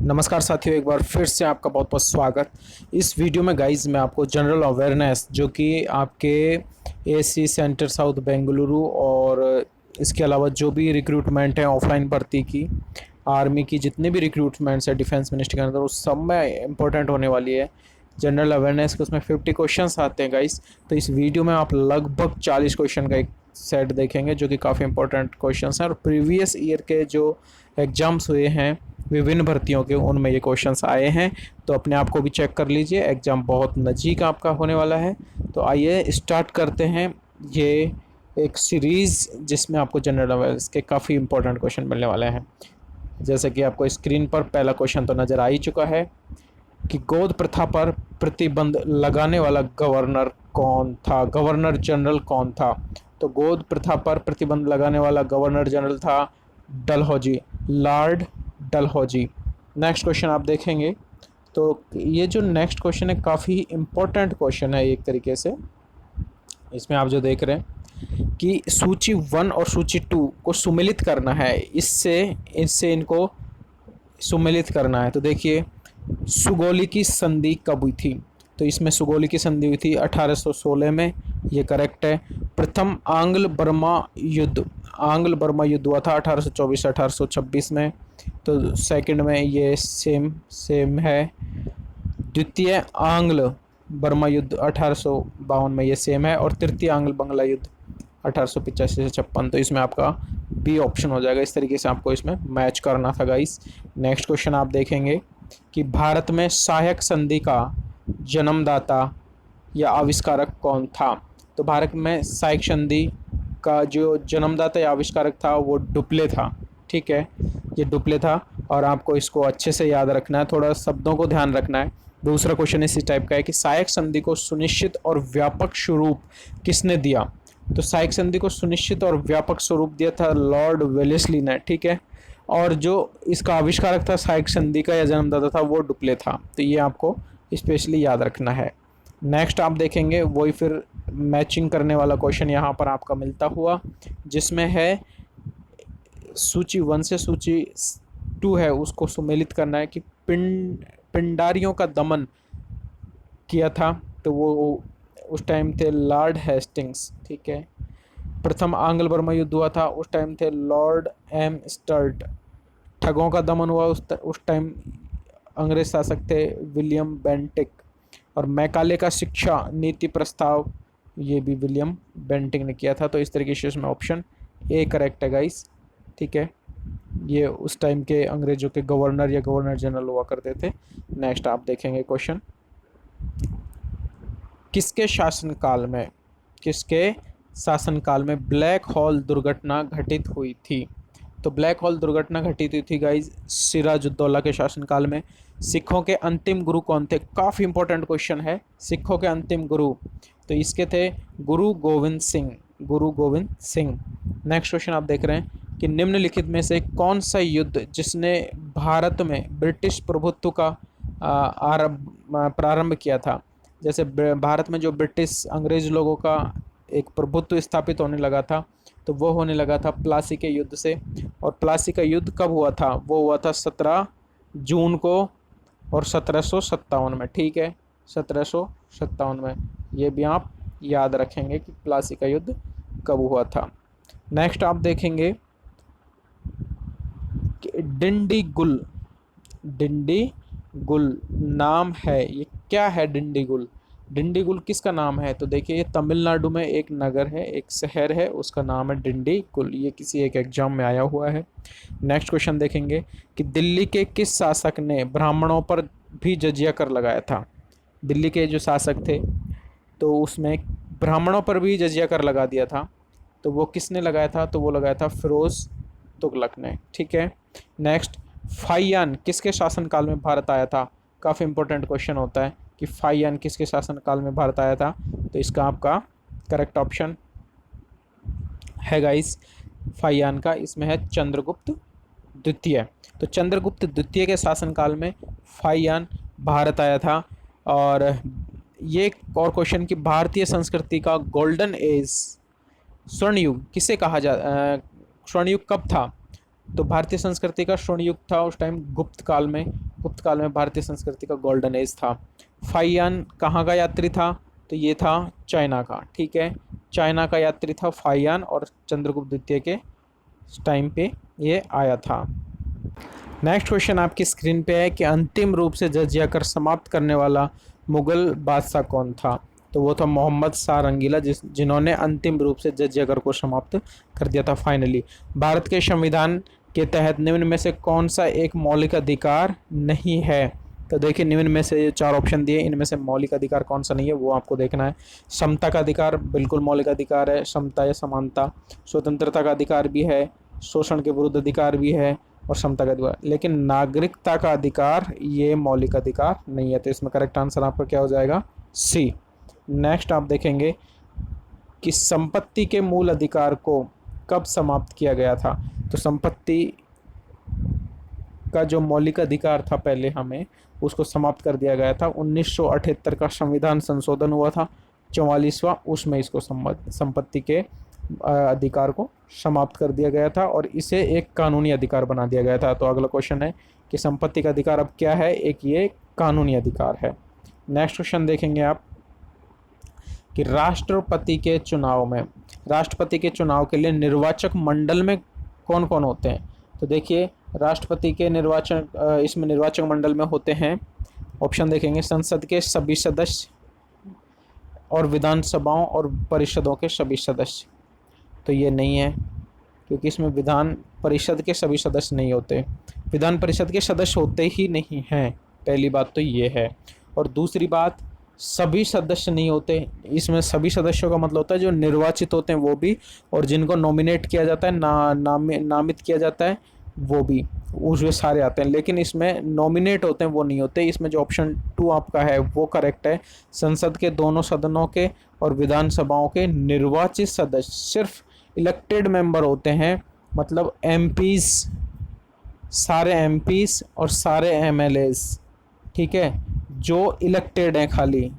नमस्कार साथियों, एक बार फिर से आपका बहुत बहुत स्वागत। इस वीडियो में गाइस मैं आपको जनरल अवेयरनेस जो कि आपके एसी सेंटर साउथ बेंगलुरु और इसके अलावा जो भी रिक्रूटमेंट है ऑफलाइन भर्ती की, आर्मी की जितने भी रिक्रूटमेंट्स है डिफेंस मिनिस्ट्री के अंदर, उस सब में इम्पोर्टेंट होने वाली है जनरल अवेयरनेस के। उसमें 50 क्वेश्चंस आते हैं गाइस। तो इस वीडियो में आप लगभग 40 क्वेश्चन का एक सेट देखेंगे जो कि काफ़ी इंपॉर्टेंट क्वेश्चंस हैं और प्रीवियस ईयर के जो एग्ज़ाम्स हुए हैं विभिन्न भर्तियों के, उनमें ये क्वेश्चंस आए हैं। तो अपने आप को भी चेक कर लीजिए, एग्ज़ाम बहुत नज़दीक आपका होने वाला है। तो आइए स्टार्ट करते हैं ये एक सीरीज़ जिसमें आपको जनरल अवेयरनेस के काफ़ी इंपॉर्टेंट क्वेश्चन मिलने वाले हैं। जैसे कि आपको स्क्रीन पर पहला क्वेश्चन तो नज़र आ ही चुका है कि गोद प्रथा पर प्रतिबंध लगाने वाला गवर्नर कौन था, गवर्नर जनरल कौन था। तो गोद प्रथा पर प्रतिबंध लगाने वाला गवर्नर जनरल था Dalhousie, Lord Dalhousie. Next question आप देखेंगे तो ये जो नेक्स्ट क्वेश्चन है काफ़ी इम्पोर्टेंट क्वेश्चन है एक तरीके से। इसमें आप जो देख रहे हैं कि सूची 1 और सूची 2 को सुमेलित करना है, इससे इससे इनको सुमेलित करना है। तो देखिए, सुगौली की संधि कब हुई थी? तो इसमें सुगौली की संधि हुई थी 1816 में, ये करेक्ट है। प्रथम आंग्ल बर्मा युद्ध, आंग्ल बर्मा युद्ध हुआ था 1824 से 1826 में। तो सेकंड में ये सेम सेम है। द्वितीय आंग्ल बर्मा युद्ध 1852 में, ये सेम है। और तृतीय आंग्ल बंगला युद्ध 1885 से 56। तो इसमें आपका बी ऑप्शन हो जाएगा। इस तरीके से आपको इसमें मैच करना था गाइस। नेक्स्ट क्वेश्चन आप देखेंगे कि भारत में सहायक संधि का जन्मदाता या आविष्कारक कौन था। तो भारत में सहायक संधि का जो जन्मदाता या आविष्कारक था वो डुप्ले था। ठीक है, ये डुप्ले था और आपको इसको अच्छे से याद रखना है, थोड़ा शब्दों को ध्यान रखना है। दूसरा क्वेश्चन इसी टाइप का है कि सहायक संधि को सुनिश्चित और व्यापक स्वरूप किसने दिया। तो सहायक संधि को सुनिश्चित और व्यापक स्वरूप दिया था लॉर्ड वेलेस्ली ने। ठीक है, और जो इसका आविष्कारक था सहायक संधि का या जन्मदाता था वो डुप्ले था। तो ये आपको स्पेशली याद रखना है। नेक्स्ट आप देखेंगे वही फिर मैचिंग करने वाला क्वेश्चन यहाँ पर आपका मिलता हुआ, जिसमें है सूची 1 से सूची 2 है उसको सुमेलित करना है कि पिंडारियों का दमन किया था। तो वो उस टाइम थे लॉर्ड हेस्टिंग्स। ठीक है, प्रथम आंग्ल बर्मा युद्ध हुआ था, उस टाइम थे लॉर्ड एम स्टर्ट। ठगों का दमन हुआ उस टाइम अंग्रेज शासक थे विलियम बेंटिक। और मैकाले का शिक्षा नीति प्रस्ताव, ये भी विलियम बेंटिक ने किया था। तो इस तरीके से इसमें ऑप्शन ए करेक्ट है गाइस। ठीक है, ये उस टाइम के अंग्रेजों के गवर्नर या गवर्नर जनरल हुआ करते थे। नेक्स्ट आप देखेंगे क्वेश्चन, किसके शासनकाल में, किसके शासनकाल में ब्लैक होल दुर्घटना घटित हुई थी। तो ब्लैक होल दुर्घटना घटित हुई थी गाइज सिराजुद्दौला के शासनकाल में। सिखों के अंतिम गुरु कौन थे? काफ़ी इंपॉर्टेंट क्वेश्चन है। सिखों के अंतिम गुरु तो इसके थे गुरु गोविंद सिंह, गुरु गोविंद सिंह। नेक्स्ट क्वेश्चन आप देख रहे हैं कि निम्नलिखित में से कौन सा युद्ध जिसने भारत में ब्रिटिश प्रभुत्व का प्रारंभ किया था। जैसे भारत में जो ब्रिटिश अंग्रेज लोगों का एक प्रभुत्व स्थापित होने लगा था, तो वो होने लगा था प्लासी के युद्ध से। और प्लासी का युद्ध कब हुआ था? वो हुआ था 17 जून को और 1757 में। ठीक है, 1757 में। ये भी आप याद रखेंगे कि प्लासी का युद्ध कब हुआ था। नेक्स्ट आप देखेंगे कि डिंडीगुल, डिंडीगुल नाम है, ये क्या है डिंडीगुल? डिंडीगुल किसका नाम है? तो देखिए, ये तमिलनाडु में एक नगर है, एक शहर है, उसका नाम है डिंडीगुल। ये किसी एक एग्जाम में आया हुआ है। नेक्स्ट क्वेश्चन देखेंगे कि दिल्ली के किस शासक ने ब्राह्मणों पर भी जजिया कर लगाया था। दिल्ली के जो शासक थे तो उसमें ब्राह्मणों पर भी जजिया कर लगा दिया था। तो वो किसने लगाया था? तो वो लगाया था फिरोज तुगलक ने। ठीक है, नेक्स्ट, फाहियान किसके शासनकाल में भारत आया था? काफ़ी इंपॉर्टेंट क्वेश्चन होता है कि फाहियान किसके शासनकाल में भारत आया था। तो इसका आपका करेक्ट ऑप्शन है गाइस फाहियान का, इसमें है चंद्रगुप्त द्वितीय। तो चंद्रगुप्त द्वितीय के शासनकाल में फाहियान भारत आया था। और ये एक और क्वेश्चन कि भारतीय संस्कृति का गोल्डन एज, स्वर्ण युग किसे कहा स्वर्ण युग कब था? तो भारतीय संस्कृति का स्वर्ण युग था उस टाइम गुप्त काल में, गुप्त काल में भारतीय संस्कृति का गोल्डन एज था। फाहियान कहाँ का यात्री था? तो ये था चाइना का, ठीक है, चाइना का यात्री था फाहियान, और चंद्रगुप्त द्वितीय के टाइम पे ये आया था। नेक्स्ट क्वेश्चन आपकी स्क्रीन पे है कि अंतिम रूप से जजिया कर समाप्त करने वाला मुगल बादशाह कौन था? तो वो था मोहम्मद शाह रंगीला, जिन्होंने अंतिम रूप से जजिया कर को समाप्त कर दिया था फाइनली। भारत के संविधान के तहत निम्न में से कौन सा एक मौलिक अधिकार नहीं है? तो देखिए निम्न में से 4 ऑप्शन दिए, इनमें से मौलिक अधिकार कौन सा नहीं है वो आपको देखना है। समता का अधिकार बिल्कुल मौलिक अधिकार है, समता या समानता। स्वतंत्रता का अधिकार भी है, शोषण के विरुद्ध अधिकार भी है, और समता का अधिकार। लेकिन नागरिकता का अधिकार ये मौलिक अधिकार नहीं है। तो इसमें करेक्ट आंसर आपका क्या हो जाएगा? सी। नेक्स्ट आप देखेंगे कि संपत्ति के मूल अधिकार को कब समाप्त किया गया था? तो संपत्ति का जो मौलिक अधिकार था पहले हमें उसको समाप्त कर दिया गया था। 1978 का संविधान संशोधन हुआ था 44वां, उसमें इसको संपत्ति के अधिकार को समाप्त कर दिया गया था और इसे एक कानूनी अधिकार बना दिया गया था। तो अगला क्वेश्चन है कि संपत्ति का अधिकार अब क्या है? एक ये कानूनी अधिकार है। नेक्स्ट क्वेश्चन देखेंगे आप कि राष्ट्रपति के चुनाव के लिए निर्वाचक मंडल में कौन कौन होते हैं? तो देखिए राष्ट्रपति के इसमें निर्वाचक मंडल में होते हैं, ऑप्शन देखेंगे, संसद के सभी सदस्य और विधानसभाओं और परिषदों के सभी सदस्य। तो ये नहीं है, क्योंकि इसमें विधान परिषद के सभी सदस्य नहीं होते, विधान परिषद के सदस्य होते ही नहीं हैं, पहली बात तो ये है। और दूसरी बात, सभी सदस्य नहीं होते, इसमें सभी सदस्यों का मतलब होता है जो निर्वाचित होते हैं वो भी, और जिनको नॉमिनेट किया जाता है, नामित किया जाता है वो भी, उसमें सारे आते हैं। लेकिन इसमें नॉमिनेट होते हैं वो नहीं होते। इसमें जो ऑप्शन 2 आपका है वो करेक्ट है। संसद के दोनों सदनों के और विधानसभाओं के निर्वाचित सदस्य सिर्फ इलेक्टेड मेंबर होते हैं, मतलब एमपीज, सारे एमपीज और सारे एमएलएज, ठीक है, जो इलेक्टेड हैं, खाली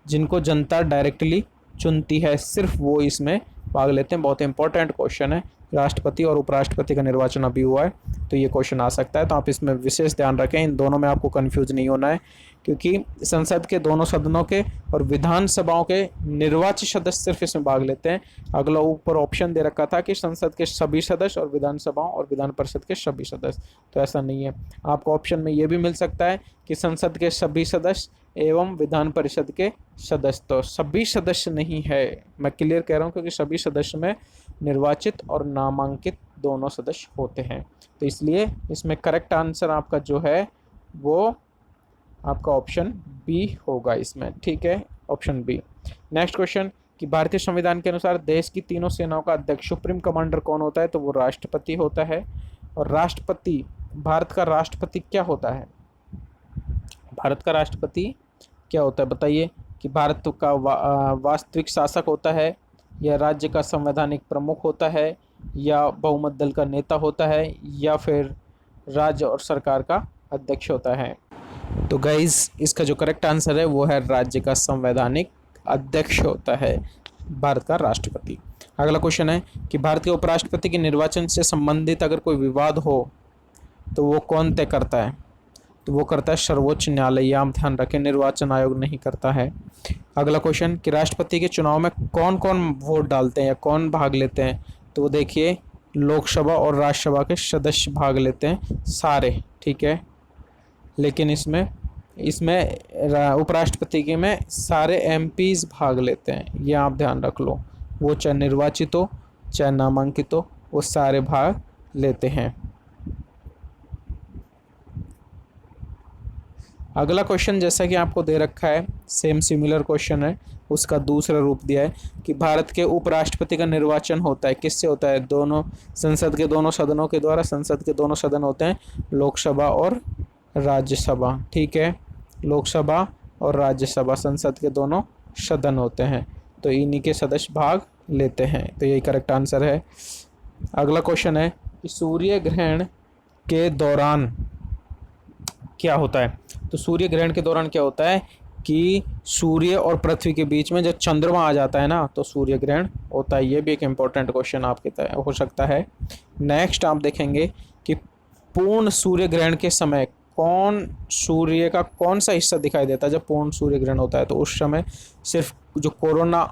जिनको जनता डायरेक्टली चुनती है, सिर्फ वो इसमें भाग लेते हैं। बहुत इंपॉर्टेंट क्वेश्चन है। राष्ट्रपति और उपराष्ट्रपति का निर्वाचन अभी हुआ है तो ये क्वेश्चन आ सकता है, तो आप इसमें विशेष ध्यान रखें। इन दोनों में आपको कंफ्यूज नहीं होना है, क्योंकि संसद के दोनों सदनों के और विधानसभाओं के निर्वाचित सदस्य सिर्फ इसमें भाग लेते हैं। अगला ऊपर ऑप्शन दे रखा था कि संसद के सभी सदस्य और विधानसभाओं और विधान परिषद के सभी सदस्य, तो ऐसा नहीं है। आपको ऑप्शन में ये भी मिल सकता है कि संसद के सभी सदस्य एवं विधान परिषद के सदस्य, तो सभी सदस्य नहीं है, मैं क्लियर कह रहा हूँ, क्योंकि सभी सदस्य में निर्वाचित और नामांकित दोनों सदस्य होते हैं। तो इसलिए इसमें करेक्ट आंसर आपका जो है वो आपका ऑप्शन बी होगा इसमें, ठीक है, ऑप्शन बी। नेक्स्ट क्वेश्चन कि भारतीय संविधान के अनुसार देश की तीनों सेनाओं का अध्यक्ष सुप्रीम कमांडर कौन होता है? तो वो राष्ट्रपति होता है। और राष्ट्रपति, भारत का राष्ट्रपति क्या होता है? भारत का राष्ट्रपति क्या होता है बताइए? कि भारत का वास्तविक शासक होता है, या राज्य का संवैधानिक प्रमुख होता है, या बहुमत दल का नेता होता है, या फिर राज्य और सरकार का अध्यक्ष होता है? तो गाइज इसका जो करेक्ट आंसर है वो है राज्य का संवैधानिक अध्यक्ष होता है भारत का राष्ट्रपति। अगला क्वेश्चन है कि भारत के उपराष्ट्रपति के निर्वाचन से संबंधित अगर कोई विवाद हो तो वो कौन तय करता है? तो वो करता है सर्वोच्च न्यायालय, या आप ध्यान रखें निर्वाचन आयोग नहीं करता है। अगला क्वेश्चन कि राष्ट्रपति के चुनाव में कौन कौन वोट डालते हैं या कौन भाग लेते हैं? तो वो देखिए लोकसभा और राज्यसभा के सदस्य भाग लेते हैं सारे, ठीक है, लेकिन इसमें उपराष्ट्रपति के में सारे एमपीज भाग लेते हैं, ये आप ध्यान रख लो, वो चाहे निर्वाचित हो चाहे नामांकित हो वो सारे भाग लेते हैं। अगला क्वेश्चन जैसा कि आपको दे रखा है, सेम सिमिलर क्वेश्चन है, उसका दूसरा रूप दिया है कि भारत के उपराष्ट्रपति का निर्वाचन होता है, किससे होता है? दोनों संसद के दोनों सदनों के द्वारा। संसद के दोनों सदन होते हैं लोकसभा और राज्यसभा, ठीक है, लोकसभा और राज्यसभा संसद के दोनों सदन होते हैं, तो इन्हीं के सदस्य भाग लेते हैं, तो यही करेक्ट आंसर है। अगला क्वेश्चन है कि सूर्य ग्रहण के दौरान क्या होता है? तो सूर्य ग्रहण के दौरान क्या होता है कि सूर्य और पृथ्वी के बीच में जब चंद्रमा आ जाता है ना तो सूर्य ग्रहण होता है। ये भी एक इम्पोर्टेंट क्वेश्चन आपके हो सकता है। नेक्स्ट आप देखेंगे कि पूर्ण सूर्य ग्रहण के समय कौन सूर्य का कौन सा हिस्सा दिखाई देता है जब पूर्ण सूर्य ग्रहण होता है? तो उस समय सिर्फ जो कोरोना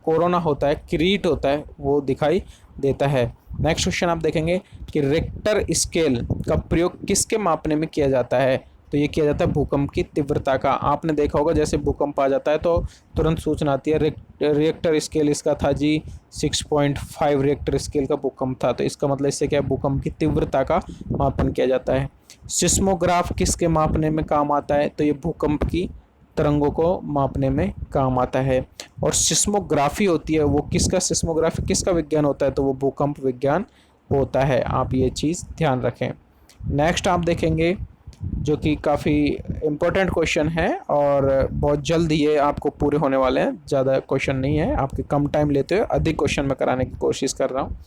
कोरोना होता है, किरीट होता है, वो दिखाई देता है। नेक्स्ट क्वेश्चन आप देखेंगे कि रिक्टर स्केल का प्रयोग किसके मापने में किया जाता है? तो ये किया जाता है भूकंप की तीव्रता का। आपने देखा होगा जैसे भूकंप आ जाता है तो तुरंत सूचना आती है। रिक्टर स्केल इसका था जी 6.5 रिक्टर स्केल का भूकंप था। तो इसका मतलब इससे क्या है, भूकंप की तीव्रता का मापन किया जाता है। सिस्मोग्राफ किसके मापने में काम आता है? तो ये भूकंप की तरंगों को मापने में काम आता है। और सिस्मोग्राफी होती है वो किसका, सिस्मोग्राफी किसका विज्ञान होता है? तो वो भूकंप विज्ञान होता है। आप ये चीज़ ध्यान रखें। नेक्स्ट आप देखेंगे जो कि काफ़ी इम्पोर्टेंट क्वेश्चन है और बहुत जल्द ये आपको पूरे होने वाले हैं। ज़्यादा क्वेश्चन नहीं है, आपके कम टाइम लेते हुए अधिक क्वेश्चन में कराने की कोशिश कर रहा हूँ।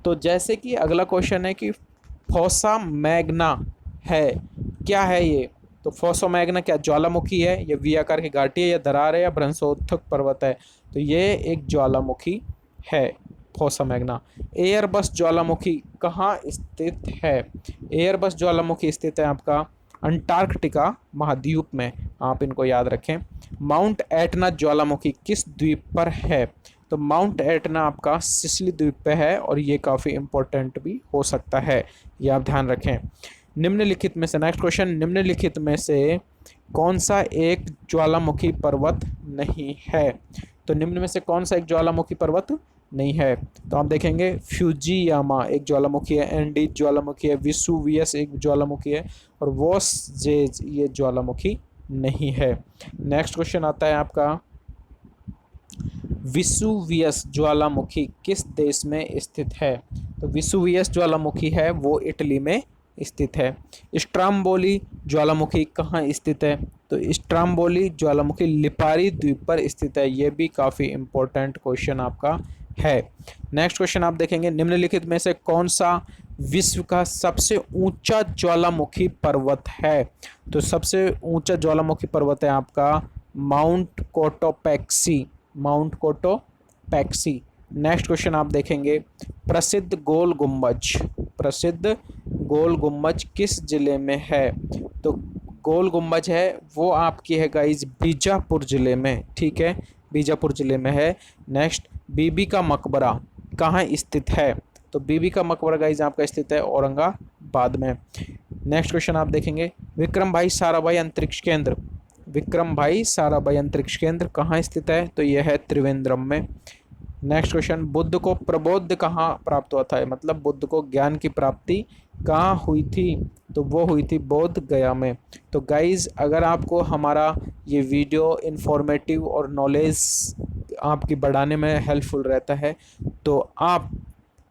तो जैसे कि अगला क्वेश्चन है कि फोसा मैग्ना है, क्या है ये? तो फोसा मैग्ना क्या ज्वालामुखी है, या वी आकार की घाटी है, या दरार है, या भ्रंशोत्थक पर्वत है? तो ये एक ज्वालामुखी है फोसा मैग्ना। एयरबस ज्वालामुखी कहाँ स्थित है? एयरबस ज्वालामुखी स्थित है आपका अंटार्कटिका महाद्वीप में। आप इनको याद रखें। माउंट एटना ज्वालामुखी किस द्वीप पर है? तो माउंट एटना आपका सिसिली द्वीप पे है और ये काफ़ी इम्पोर्टेंट भी हो सकता है, ये आप ध्यान रखें। निम्नलिखित में से, नेक्स्ट क्वेश्चन, निम्नलिखित में से कौन सा एक ज्वालामुखी पर्वत नहीं है? तो निम्न में से कौन सा एक ज्वालामुखी पर्वत नहीं है? तो आप देखेंगे फ्यूजियामा एक ज्वालामुखी है, एंडीज ज्वालामुखी है, विसुवियस एक ज्वालामुखी है, और वोसजेज ये ज्वालामुखी नहीं है। नेक्स्ट क्वेश्चन आता है आपका, विसुवियस ज्वालामुखी किस देश में स्थित है? तो विसुवियस ज्वालामुखी है वो इटली में स्थित है। स्ट्राम्बोली ज्वालामुखी कहाँ स्थित है? तो स्ट्राम्बोली ज्वालामुखी लिपारी द्वीप पर स्थित है। ये भी काफ़ी इम्पोर्टेंट क्वेश्चन आपका है। नेक्स्ट क्वेश्चन आप देखेंगे, निम्नलिखित में से कौन सा विश्व का सबसे ऊंचा ज्वालामुखी पर्वत है? तो सबसे ऊंचा ज्वालामुखी पर्वत है आपका mount Cotopaxi, mount Cotopaxi. Next question आप देखेंगे, प्रसिद्ध गोल गुम्बज, प्रसिद्ध गोल गुम्बज किस जिले में है? तो गोल गुम्बज है वो आपकी है गाइज बीजापुर जिले में, ठीक है, बीजापुर जिले में है। नेक्स्ट, बीबी का मकबरा कहाँ स्थित है? तो बीबी का मकबरा गाइज आपका स्थित है औरंगाबाद में। नेक्स्ट क्वेश्चन आप देखेंगे, विक्रम भाई साराभाई अंतरिक्ष केंद्र, विक्रम भाई साराभाई अंतरिक्ष केंद्र कहाँ स्थित है? तो यह है त्रिवेंद्रम में। नेक्स्ट क्वेश्चन, बुद्ध को प्रबोध कहाँ प्राप्त हुआ था? मतलब बुद्ध को ज्ञान की प्राप्ति कहाँ हुई थी? तो वो हुई थी बोध गया में। तो गाइज अगर आपको हमारा ये वीडियो इन्फॉर्मेटिव और नॉलेज आपकी बढ़ाने में हेल्पफुल रहता है तो आप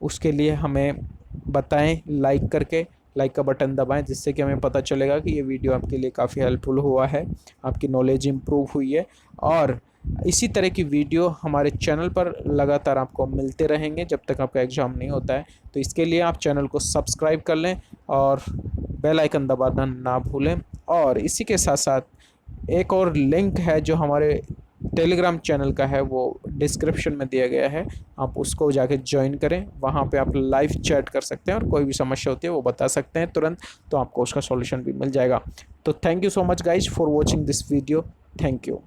उसके लिए हमें बताएं लाइक करके, लाइक का बटन दबाएं, जिससे कि हमें पता चलेगा कि ये वीडियो आपके लिए काफ़ी हेल्पफुल हुआ है, आपकी नॉलेज इम्प्रूव हुई है। और इसी तरह की वीडियो हमारे चैनल पर लगातार आपको मिलते रहेंगे जब तक आपका एग्ज़ाम नहीं होता है। तो इसके लिए आप चैनल को सब्सक्राइब कर लें और बेल आइकन दबाना ना भूलें। और इसी के साथ साथ एक और लिंक है जो हमारे टेलीग्राम चैनल का है, वो डिस्क्रिप्शन में दिया गया है, आप उसको जाके ज्वाइन करें। वहाँ पे आप लाइव चैट कर सकते हैं और कोई भी समस्या होती है वो बता सकते हैं तुरंत, तो आपको उसका सॉल्यूशन भी मिल जाएगा। तो thank you so much guys for watching this video. Thank you.